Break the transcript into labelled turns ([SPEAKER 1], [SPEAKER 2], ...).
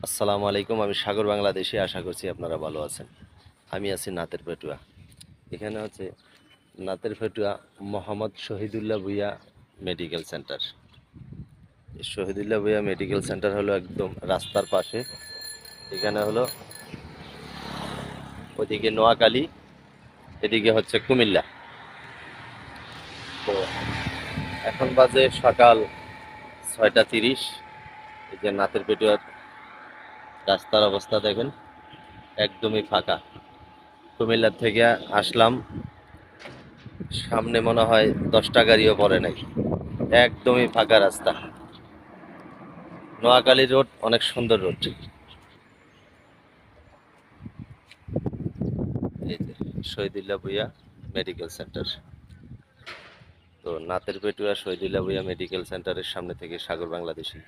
[SPEAKER 1] আসসালামু আলাইকুম। আমি সাগর বাংলাদেশে, আশা করছি আপনারা ভালো আছেন। আমি আছি নাতের পেটুয়া। এখানে হচ্ছে নাতের পেটুয়া মোহাম্মদ শহীদুল্লাহ ভূঁইয়া মেডিকেল সেন্টার। এই শহীদুল্লাহ ভূঁইয়া মেডিকেল সেন্টার হলো একদম রাস্তার পাশে। এখানে হলো ওইদিকে নোয়াখালী, এদিকে হচ্ছে কুমিল্লা। তো এখন বাজে সকাল 6টা 30। এই যে নাতের পেটুয়ার রাস্তার অবস্থা দেখেন, একদমই ফাঁকা। কুমিল্লার থেকে আসলাম, সামনে মনে হয় 10টা গাড়িও পড়ে নাই, একদমই ফাঁকা রাস্তা। নোয়াখালী রোড অনেক সুন্দর রোড। এই যে শহীদুল্লাহ ভূঁইয়া মেডিকেল সেন্টার। তো নাতের পেটুয়া শহীদুল্লাহ ভূঁইয়া মেডিকেল সেন্টারের সামনে থেকে সাগর বাংলাদেশী